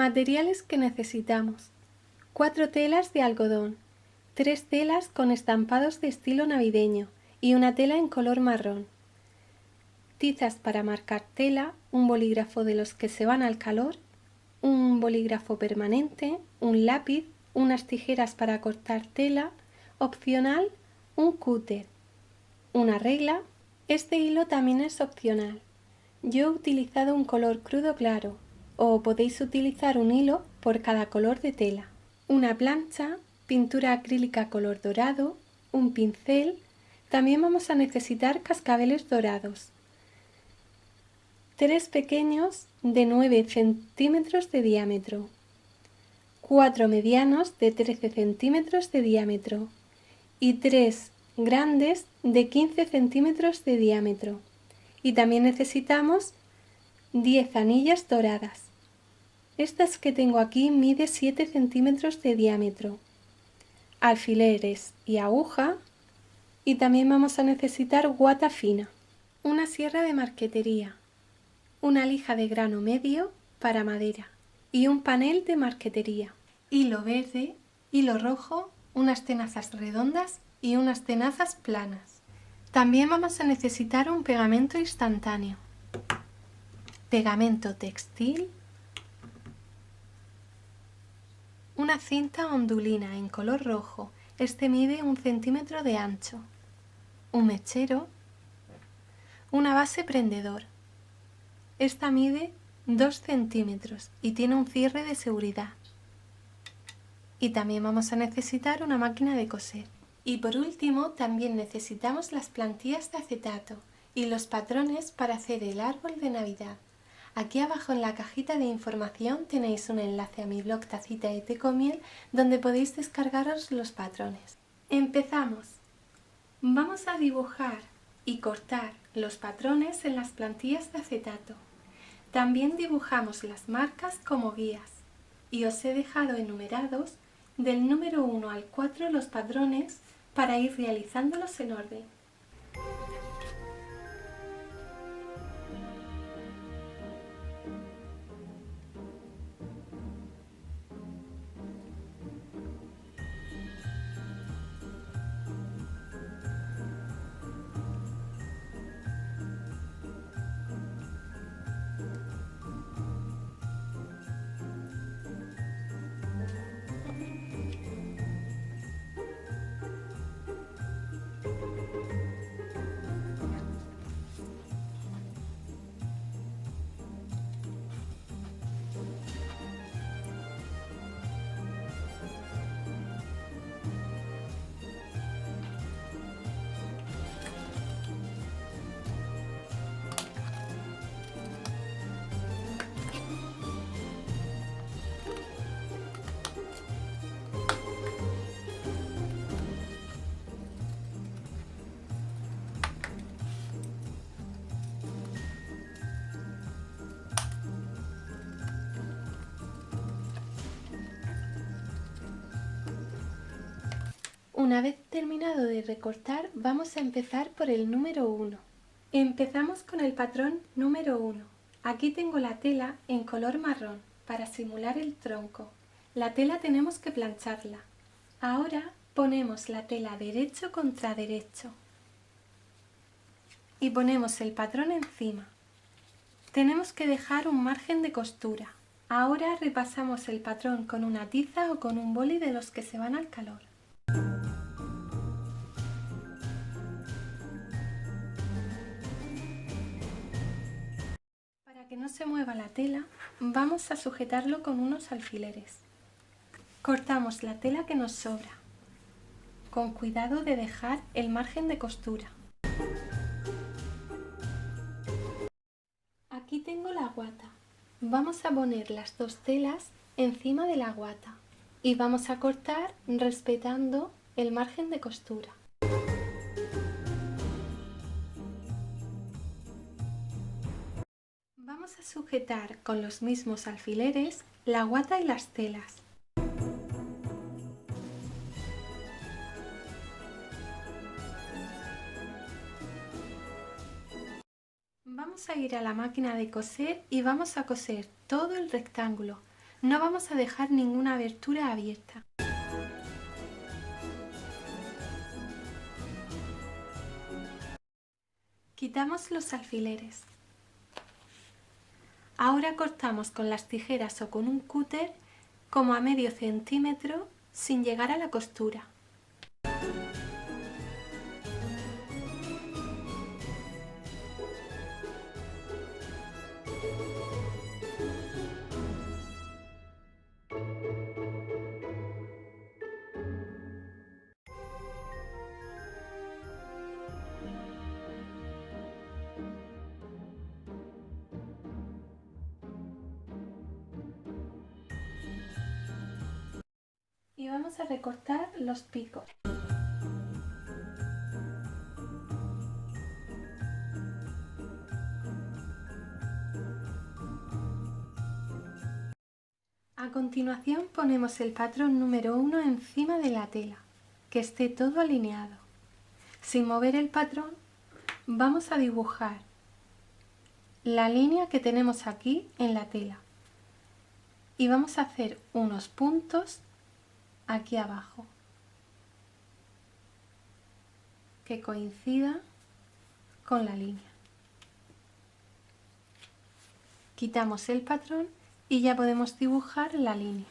Materiales que necesitamos: 4 telas de algodón, 3 telas con estampados de estilo navideño y una tela en color marrón, tizas para marcar tela, un bolígrafo de los que se van al calor, un bolígrafo permanente, un lápiz, unas tijeras para cortar tela, opcional, un cúter, una regla. Este hilo también es opcional. Yo he utilizado un color crudo claro, o podéis utilizar un hilo por cada color de tela. Una plancha, pintura acrílica color dorado, un pincel. También vamos a necesitar cascabeles dorados. 3 pequeños de 9 centímetros de diámetro. 4 medianos de 13 centímetros de diámetro. Y 3 grandes de 15 centímetros de diámetro. Y también necesitamos 10 anillas doradas. Estas que tengo aquí mide 7 centímetros de diámetro. Alfileres y aguja. Y también vamos a necesitar guata fina. Una sierra de marquetería. Una lija de grano medio para madera. Y un panel de marquetería. Hilo verde, hilo rojo, unas tenazas redondas y unas tenazas planas. También vamos a necesitar un pegamento instantáneo, pegamento textil, una cinta ondulina en color rojo, este mide 1 centímetro de ancho, un mechero, una base prendedor, esta mide 2 centímetros y tiene un cierre de seguridad. Y también vamos a necesitar una máquina de coser. Y por último también necesitamos las plantillas de acetato y los patrones para hacer el árbol de Navidad. Aquí abajo en la cajita de información tenéis un enlace a mi blog Tacita de Té con Miel donde podéis descargaros los patrones. Empezamos. Vamos a dibujar y cortar los patrones en las plantillas de acetato. También dibujamos las marcas como guías y os he dejado enumerados del número 1 al 4 los patrones para ir realizándolos en orden. Una vez terminado de recortar, vamos a empezar por el número 1. Empezamos con el patrón número 1. Aquí tengo la tela en color marrón para simular el tronco. La tela tenemos que plancharla. Ahora ponemos la tela derecho contra derecho y ponemos el patrón encima. Tenemos que dejar un margen de costura. Ahora repasamos el patrón con una tiza o con un boli de los que se van al calor. Para que no se mueva la tela, vamos a sujetarlo con unos alfileres. Cortamos la tela que nos sobra, con cuidado de dejar el margen de costura. Aquí tengo la guata. Vamos a poner las dos telas encima de la guata y vamos a cortar respetando el margen de costura. Vamos a sujetar con los mismos alfileres la guata y las telas. Vamos a ir a la máquina de coser y vamos a coser todo el rectángulo. No vamos a dejar ninguna abertura abierta. Quitamos los alfileres. Ahora cortamos con las tijeras o con un cúter como a medio centímetro sin llegar a la costura. Y vamos a recortar los picos. A continuación ponemos el patrón número 1 encima de la tela, que esté todo alineado. Sin mover el patrón, vamos a dibujar la línea que tenemos aquí en la tela y vamos a hacer unos puntos aquí abajo que coincida con la línea. Quitamos el patrón y ya podemos dibujar la línea.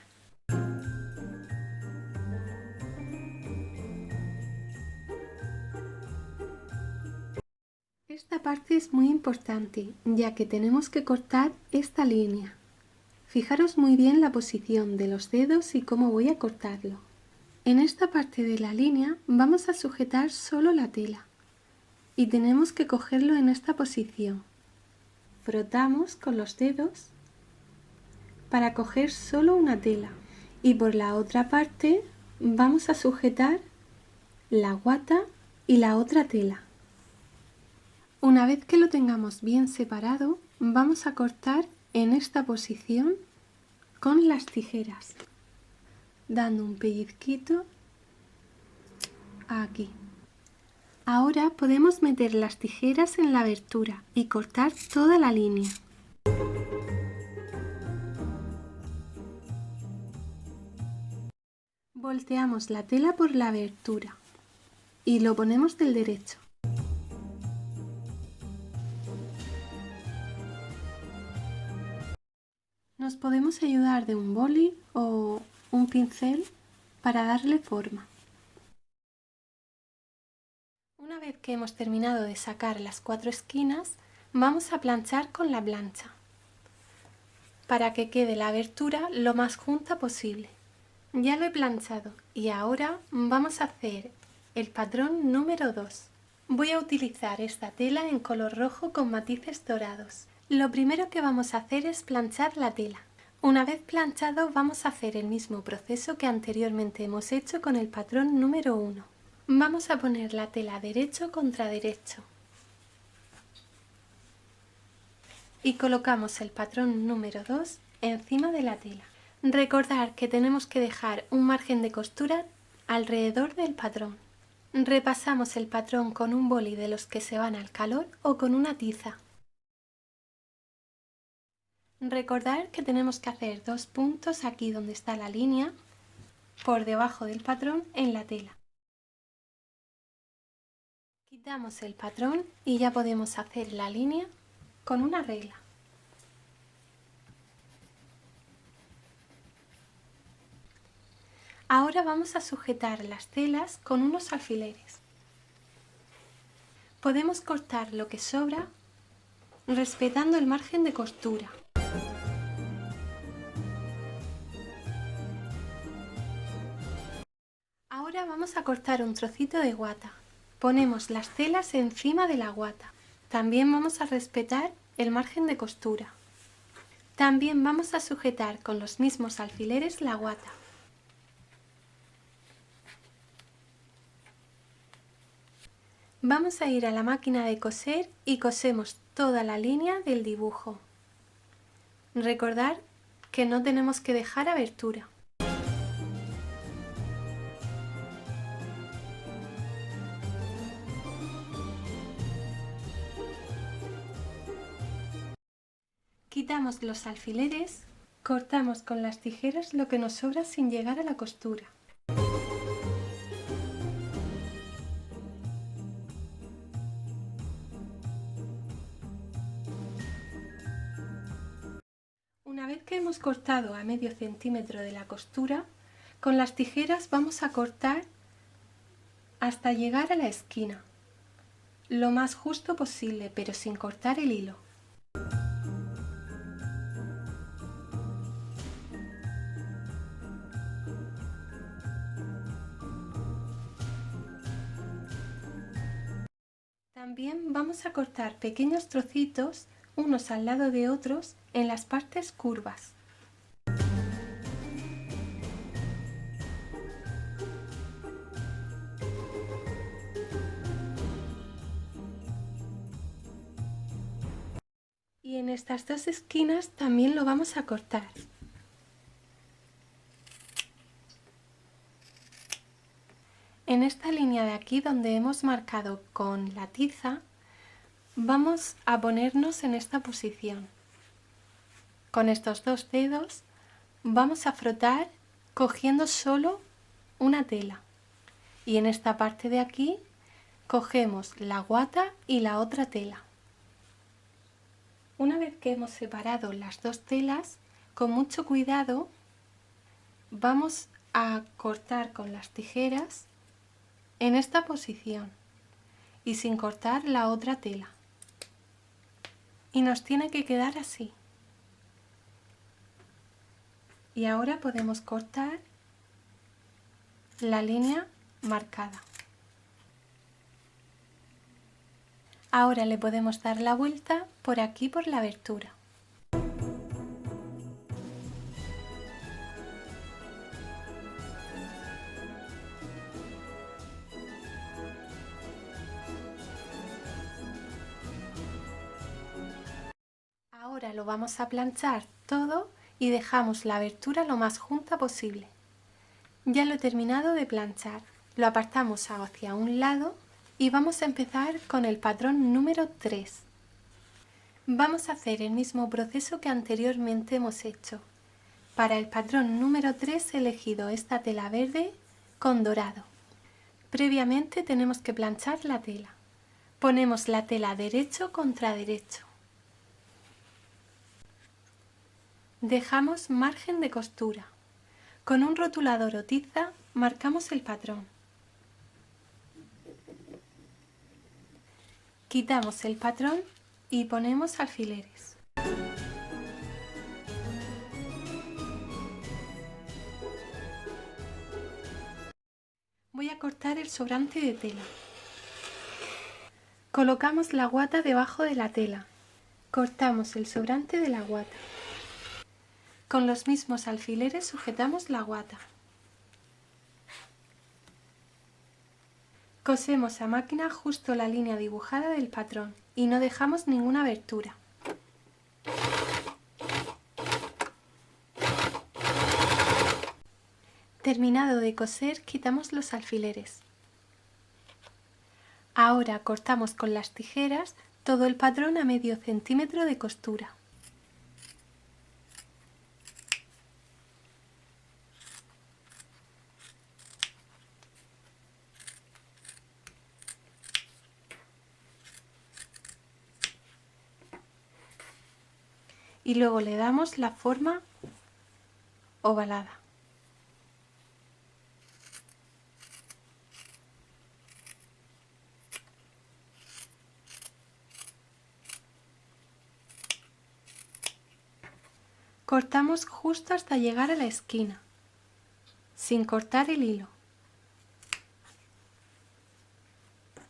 Esta parte es muy importante, ya que tenemos que cortar esta línea. Fijaros muy bien la posición de los dedos y cómo voy a cortarlo. En esta parte de la línea vamos a sujetar solo la tela y tenemos que cogerlo en esta posición. Frotamos con los dedos para coger solo una tela y por la otra parte vamos a sujetar la guata y la otra tela. Una vez que lo tengamos bien separado, vamos a cortar en esta posición con las tijeras, dando un pellizquito aquí. Ahora podemos meter las tijeras en la abertura y cortar toda la línea. Volteamos la tela por la abertura y lo ponemos del derecho. Nos podemos ayudar de un boli o un pincel para darle forma. Una vez que hemos terminado de sacar las 4 esquinas, vamos a planchar con la plancha para que quede la abertura lo más junta posible. Ya lo he planchado y ahora vamos a hacer el patrón número 2. Voy a utilizar esta tela en color rojo con matices dorados. Lo primero que vamos a hacer es planchar la tela. Una vez planchado vamos a hacer el mismo proceso que anteriormente hemos hecho con el patrón número 1. Vamos a poner la tela derecho contra derecho y colocamos el patrón número 2 encima de la tela. Recordar que tenemos que dejar un margen de costura alrededor del patrón. Repasamos el patrón con un boli de los que se van al calor o con una tiza. Recordar que tenemos que hacer 2 puntos aquí donde está la línea, por debajo del patrón en la tela. Quitamos el patrón y ya podemos hacer la línea con una regla. Ahora vamos a sujetar las telas con unos alfileres. Podemos cortar lo que sobra respetando el margen de costura. Ahora vamos a cortar un trocito de guata. Ponemos las telas encima de la guata. También vamos a respetar el margen de costura. También vamos a sujetar con los mismos alfileres la guata. Vamos a ir a la máquina de coser y cosemos toda la línea del dibujo. Recordar que no tenemos que dejar abertura. Quitamos los alfileres Cortamos con las tijeras lo que nos sobra sin llegar a la costura. Una vez que hemos cortado a medio centímetro de la costura, con las tijeras vamos a cortar hasta llegar a la esquina, lo más justo posible, pero sin cortar el hilo. También vamos a cortar pequeños trocitos, unos al lado de otros, en las partes curvas. Y en estas dos esquinas también lo vamos a cortar. En esta línea de aquí donde hemos marcado con la tiza, vamos a ponernos en esta posición. Con estos dos dedos vamos a frotar cogiendo solo una tela. Y en esta parte de aquí cogemos la guata y la otra tela. Una vez que hemos separado las dos telas, con mucho cuidado vamos a cortar con las tijeras en esta posición y sin cortar la otra tela. Y nos tiene que quedar así. Y ahora podemos cortar la línea marcada. Ahora le podemos dar la vuelta por aquí por la abertura. Ahora lo vamos a planchar todo y dejamos la abertura lo más junta posible. Ya lo he terminado de planchar, lo apartamos hacia un lado y vamos a empezar con el patrón número 3. Vamos a hacer el mismo proceso que anteriormente hemos hecho. Para el patrón número 3 he elegido esta tela verde con dorado. Previamente tenemos que planchar la tela. Ponemos la tela derecho contra derecho. Dejamos margen de costura. Con un rotulador o tiza marcamos el patrón. Quitamos el patrón y ponemos alfileres. Voy a cortar el sobrante de tela. Colocamos la guata debajo de la tela. Cortamos el sobrante de la guata. Con los mismos alfileres sujetamos la guata. Cosemos a máquina justo la línea dibujada del patrón y no dejamos ninguna abertura. Terminado de coser, quitamos los alfileres. Ahora cortamos con las tijeras todo el patrón a medio centímetro de costura. Y luego le damos la forma ovalada. Cortamos justo hasta llegar a la esquina, sin cortar el hilo.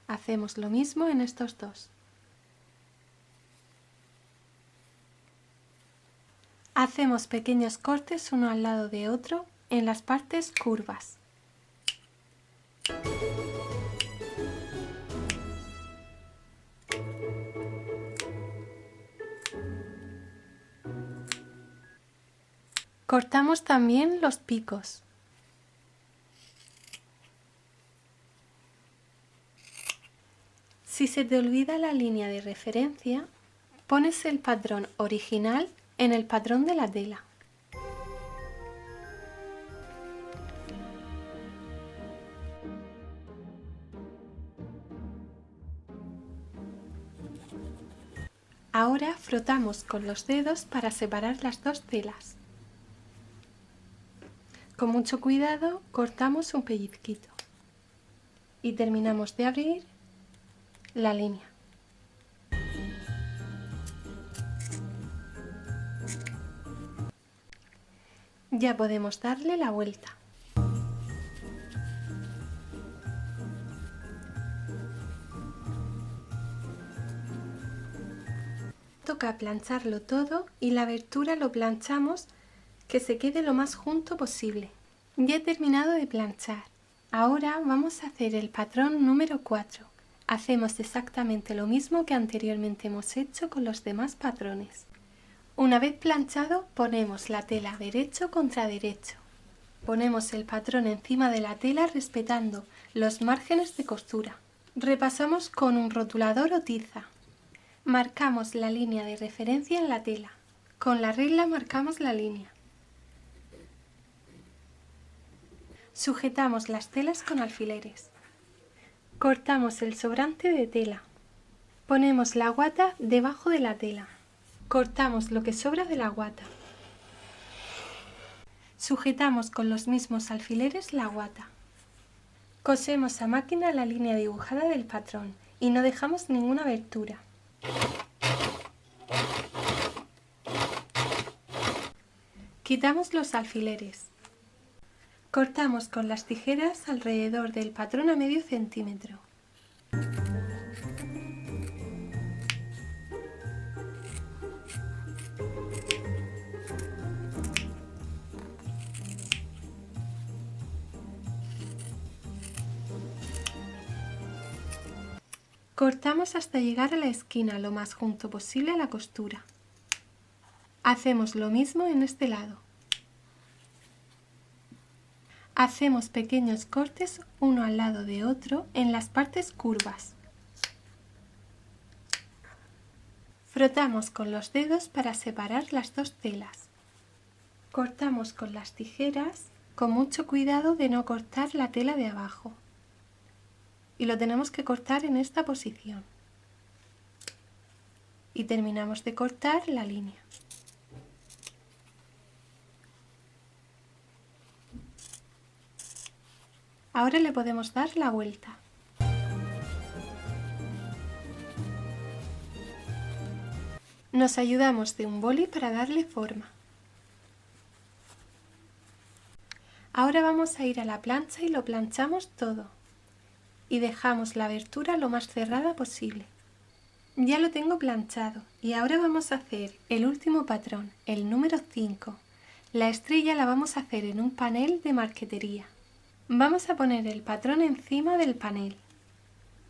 Hacemos lo mismo en estos dos. Hacemos pequeños cortes uno al lado de otro en las partes curvas. Cortamos también los picos. Si se te olvida la línea de referencia, pones el patrón original en el patrón de la tela. Ahora frotamos con los dedos para separar las dos telas. Con mucho cuidado cortamos un pellizquito y terminamos de abrir la línea. Ya podemos darle la vuelta. Toca plancharlo todo y la abertura lo planchamos que se quede lo más junto posible. Ya he terminado de planchar. Ahora vamos a hacer el patrón número 4. Hacemos exactamente lo mismo que anteriormente hemos hecho con los demás patrones. Una vez planchado, ponemos la tela derecho contra derecho. Ponemos el patrón encima de la tela respetando los márgenes de costura. Repasamos con un rotulador o tiza. Marcamos la línea de referencia en la tela. Con la regla marcamos la línea. Sujetamos las telas con alfileres. Cortamos el sobrante de tela. Ponemos la guata debajo de la tela. Cortamos lo que sobra de la guata. Sujetamos con los mismos alfileres la guata. Cosemos a máquina la línea dibujada del patrón y no dejamos ninguna abertura. Quitamos los alfileres. Cortamos con las tijeras alrededor del patrón a medio centímetro. Cortamos hasta llegar a la esquina lo más junto posible a la costura. Hacemos lo mismo en este lado. Hacemos pequeños cortes uno al lado de otro en las partes curvas. Frotamos con los dedos para separar las dos telas. Cortamos con las tijeras con mucho cuidado de no cortar la tela de abajo. Y lo tenemos que cortar en esta posición. Y terminamos de cortar la línea. Ahora le podemos dar la vuelta. Nos ayudamos de un boli para darle forma. Ahora vamos a ir a la plancha y lo planchamos todo. Y dejamos la abertura lo más cerrada posible. Ya lo tengo planchado y ahora vamos a hacer el último patrón, el número 5. La estrella la vamos a hacer en un panel de marquetería. Vamos a poner el patrón encima del panel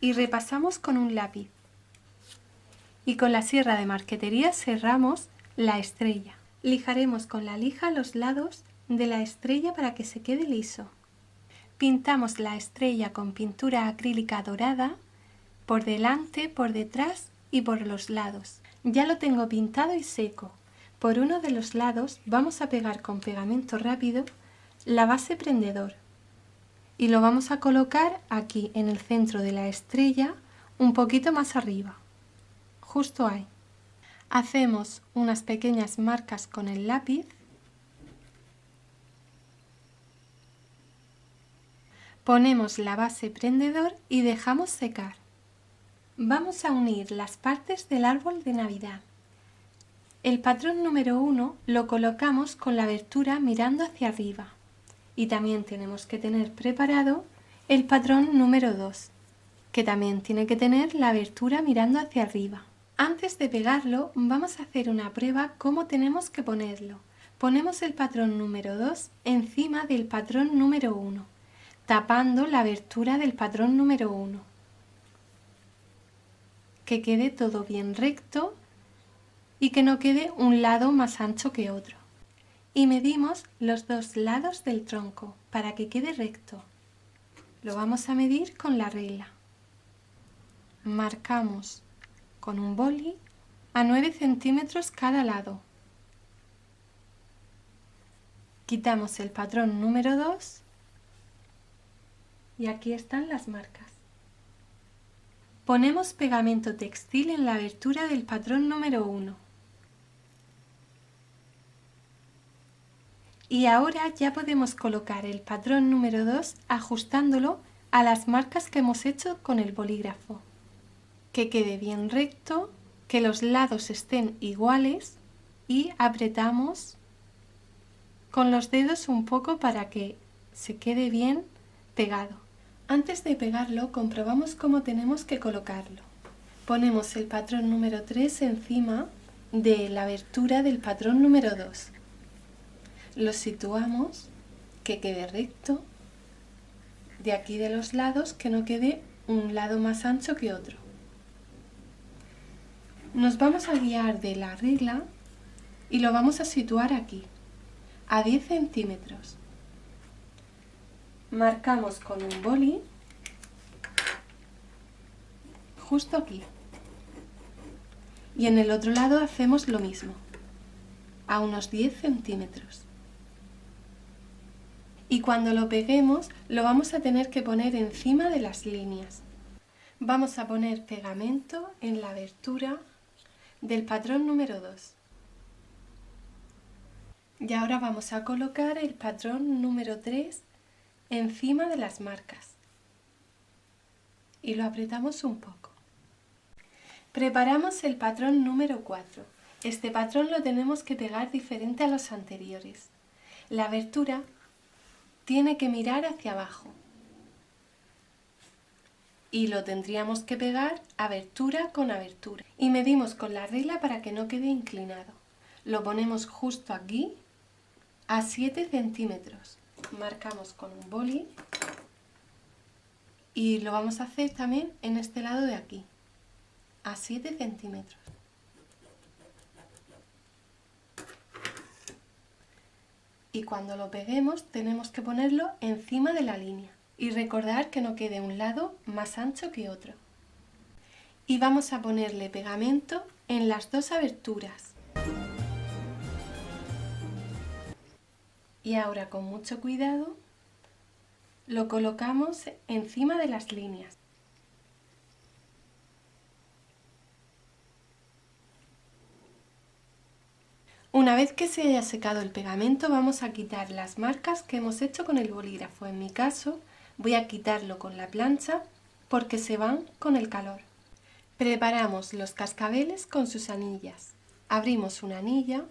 y repasamos con un lápiz. Y con la sierra de marquetería cerramos la estrella. Lijaremos con la lija los lados de la estrella para que se quede liso. Pintamos la estrella con pintura acrílica dorada por delante, por detrás y por los lados. Ya lo tengo pintado y seco. Por uno de los lados vamos a pegar con pegamento rápido la base prendedor. Y lo vamos a colocar aquí en el centro de la estrella, un poquito más arriba, justo ahí. Hacemos unas pequeñas marcas con el lápiz. Ponemos la base prendedor y dejamos secar. Vamos a unir las partes del árbol de Navidad. El patrón número 1 lo colocamos con la abertura mirando hacia arriba. Y también tenemos que tener preparado el patrón número 2, que también tiene que tener la abertura mirando hacia arriba. Antes de pegarlo, vamos a hacer una prueba cómo tenemos que ponerlo. Ponemos el patrón número 2 encima del patrón número 1, tapando la abertura del patrón número 1. Que quede todo bien recto y que no quede un lado más ancho que otro. Y medimos los dos lados del tronco para que quede recto. Lo vamos a medir con la regla. Marcamos con un boli a 9 centímetros cada lado. Quitamos el patrón número 2 y aquí están las marcas. Ponemos pegamento textil en la abertura del patrón número 1. Y ahora ya podemos colocar el patrón número 2 ajustándolo a las marcas que hemos hecho con el bolígrafo. Que quede bien recto, que los lados estén iguales y apretamos con los dedos un poco para que se quede bien pegado. Antes de pegarlo comprobamos cómo tenemos que colocarlo. Ponemos el patrón número 3 encima de la abertura del patrón número 2. Lo situamos, que quede recto, de aquí de los lados, que no quede un lado más ancho que otro. Nos vamos a guiar de la regla y lo vamos a situar aquí, a 10 centímetros. Marcamos con un boli, justo aquí. Y en el otro lado hacemos lo mismo, a unos 10 centímetros. Y cuando lo peguemos, lo vamos a tener que poner encima de las líneas. Vamos a poner pegamento en la abertura del patrón número 2. Y ahora vamos a colocar el patrón número 3 encima de las marcas. Y lo apretamos un poco. Preparamos el patrón número 4. Este patrón lo tenemos que pegar diferente a los anteriores. La abertura tiene que mirar hacia abajo y lo tendríamos que pegar abertura con abertura y medimos con la regla para que no quede inclinado. Lo ponemos justo aquí a 7 centímetros. Marcamos con un boli y lo vamos a hacer también en este lado de aquí, a 7 centímetros. Y cuando lo peguemos tenemos que ponerlo encima de la línea y recordar que no quede un lado más ancho que otro. Y vamos a ponerle pegamento en las dos aberturas. Y ahora con mucho cuidado lo colocamos encima de las líneas. Una vez que se haya secado el pegamento vamos a quitar las marcas que hemos hecho con el bolígrafo. En mi caso voy a quitarlo con la plancha porque se van con el calor. Preparamos los cascabeles con sus anillas. Abrimos una anilla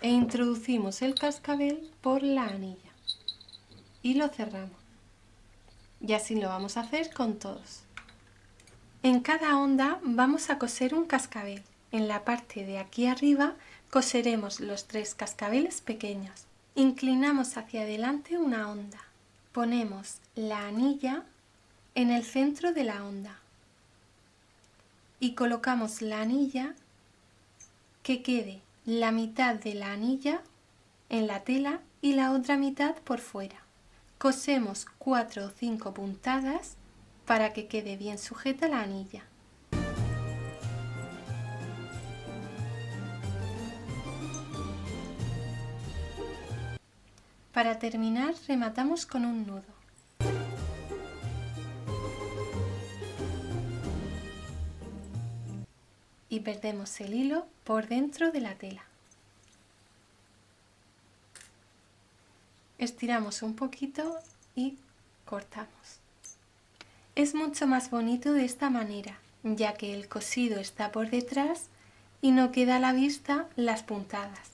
e introducimos el cascabel por la anilla y lo cerramos. Y así lo vamos a hacer con todos. En cada onda vamos a coser un cascabel. En la parte de aquí arriba coseremos los 3 cascabeles pequeños. Inclinamos hacia adelante una onda. Ponemos la anilla en el centro de la onda y colocamos la anilla que quede la mitad de la anilla en la tela y la otra mitad por fuera. Cosemos 4 o 5 puntadas para que quede bien sujeta la anilla. Para terminar, rematamos con un nudo. Y perdemos el hilo por dentro de la tela. Estiramos un poquito y cortamos. Es mucho más bonito de esta manera, ya que el cosido está por detrás y no queda a la vista las puntadas.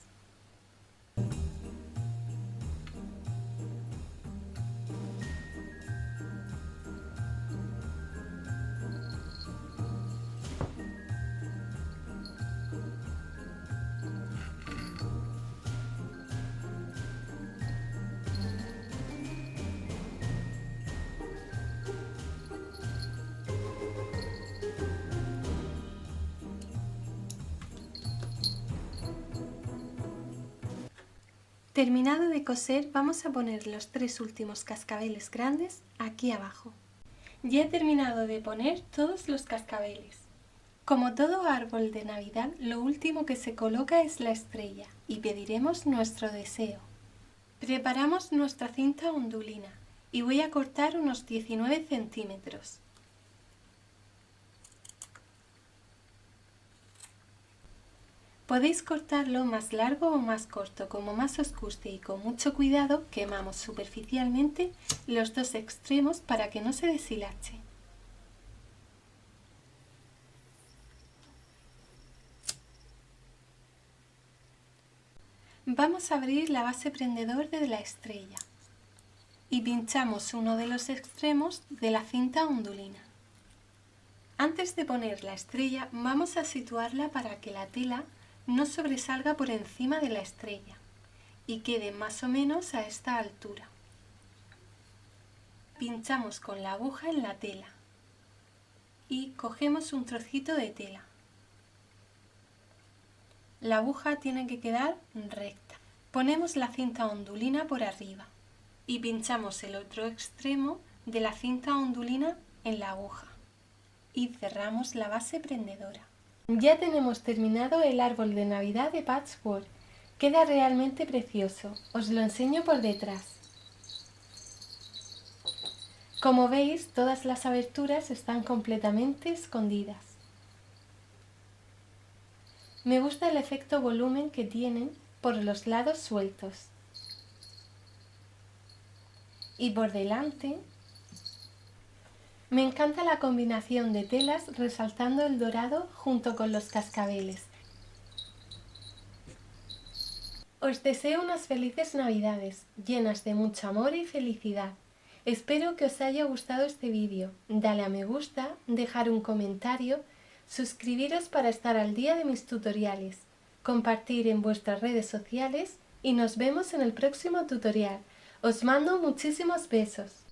Terminado de coser, vamos a poner los 3 últimos cascabeles grandes aquí abajo. Ya he terminado de poner todos los cascabeles. Como todo árbol de Navidad, lo último que se coloca es la estrella y pediremos nuestro deseo. Preparamos nuestra cinta ondulina y voy a cortar unos 19 centímetros. Podéis cortarlo más largo o más corto, como más os guste, y con mucho cuidado quemamos superficialmente los dos extremos para que no se deshilache. Vamos a abrir la base prendedor de la estrella y pinchamos uno de los extremos de la cinta ondulina. Antes de poner la estrella, vamos a situarla para que la tela no sobresalga por encima de la estrella y quede más o menos a esta altura. Pinchamos con la aguja en la tela y cogemos un trocito de tela. La aguja tiene que quedar recta. Ponemos la cinta ondulina por arriba y pinchamos el otro extremo de la cinta ondulina en la aguja y cerramos la base prendedora. Ya tenemos terminado el árbol de Navidad de Patchwork. Queda realmente precioso. Os lo enseño por detrás. Como veis, todas las aberturas están completamente escondidas. Me gusta el efecto volumen que tienen por los lados sueltos. Y por delante, me encanta la combinación de telas resaltando el dorado junto con los cascabeles. Os deseo unas felices Navidades, llenas de mucho amor y felicidad. Espero que os haya gustado este vídeo. Dale a me gusta, dejar un comentario, suscribiros para estar al día de mis tutoriales, compartir en vuestras redes sociales y nos vemos en el próximo tutorial. Os mando muchísimos besos.